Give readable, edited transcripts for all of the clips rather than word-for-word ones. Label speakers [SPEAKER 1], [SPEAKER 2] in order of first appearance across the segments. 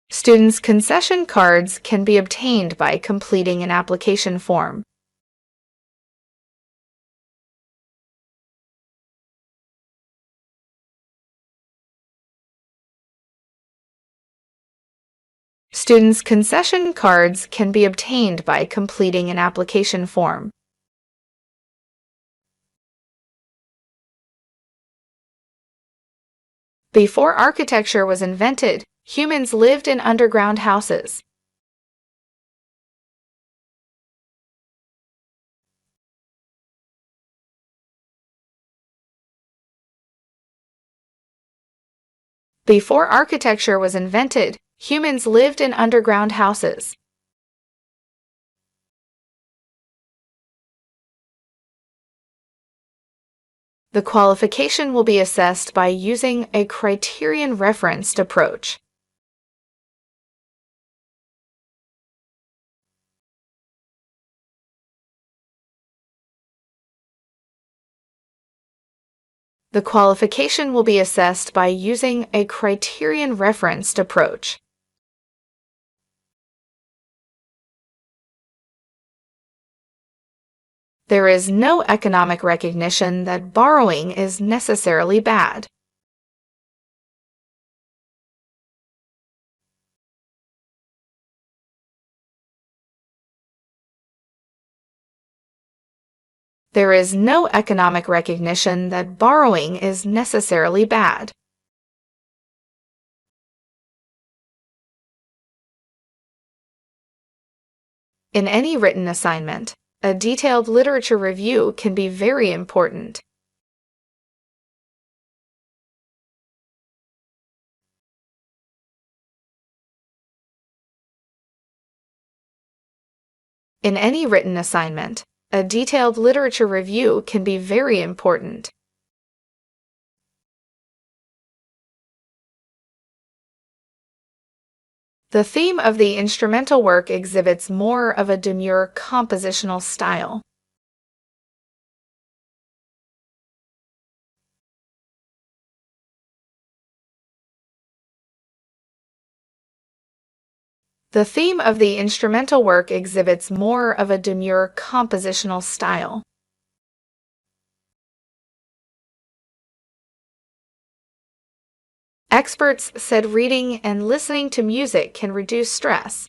[SPEAKER 1] Students' concession cards can be obtained by completing an application form. Students' concession cards can be obtained by completing an application form. Before architecture was invented, humans lived in underground houses. Before architecture was invented, humans lived in underground houses. The qualification will be assessed by using a criterion-referenced approach. The qualification will be assessed by using a criterion-referenced approach. There is no economic recognition that borrowing is necessarily bad. There is no economic recognition that borrowing is necessarily bad. In any written assignment, a detailed literature review can be very important. In any written assignment, a detailed literature review can be very important. The theme of the instrumental work exhibits more of a demure compositional style. The theme of the instrumental work exhibits more of a demure compositional style. Experts said reading and listening to music can reduce stress.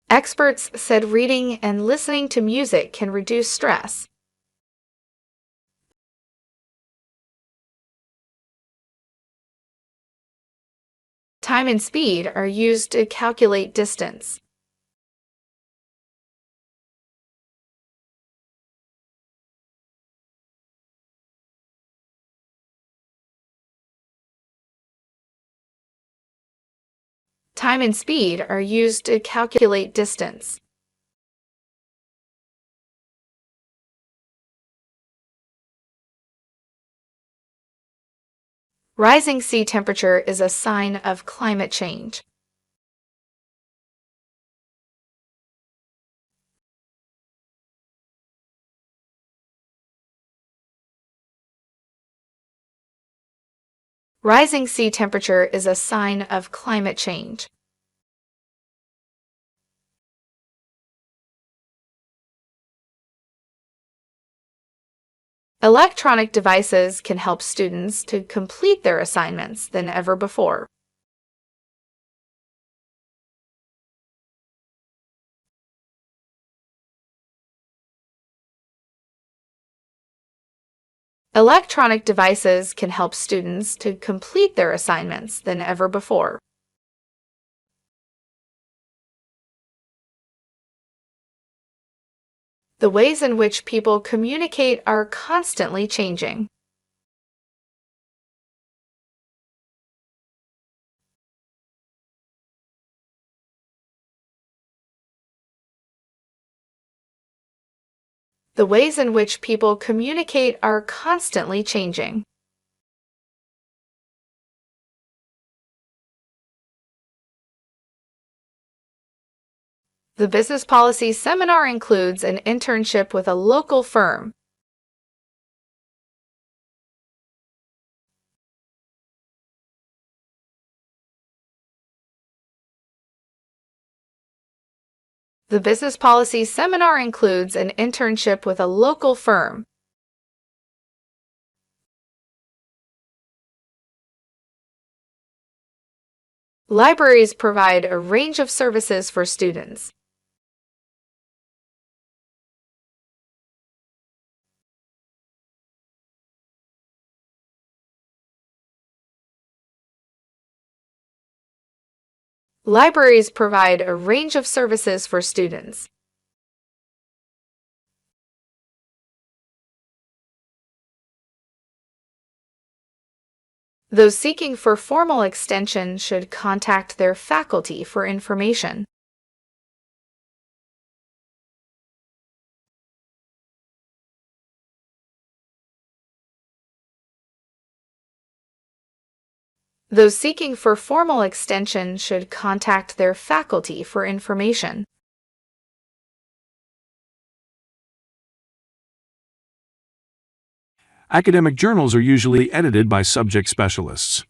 [SPEAKER 1] Experts said reading and listening to music can reduce stress. Time and speed are used to calculate distance. Time and speed are used to calculate distance. Rising sea temperature is a sign of climate change. Rising sea temperature is a sign of climate change. Electronic devices can help students to complete their assignments than ever before. Electronic devices can help students to complete their assignments than ever before. The ways in which people communicate are constantly changing. The ways in which people communicate are constantly changing. The business policy seminar includes an internship with a local firm. The business policy seminar includes an internship with a local firm. Libraries provide a range of services for students. Libraries provide a range of services for students. Those seeking for formal extension should contact their faculty for information. Those seeking for formal extension should contact their faculty for information.
[SPEAKER 2] Academic journals are usually edited by subject specialists.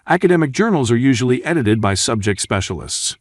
[SPEAKER 2] Academic journals are usually edited by subject specialists.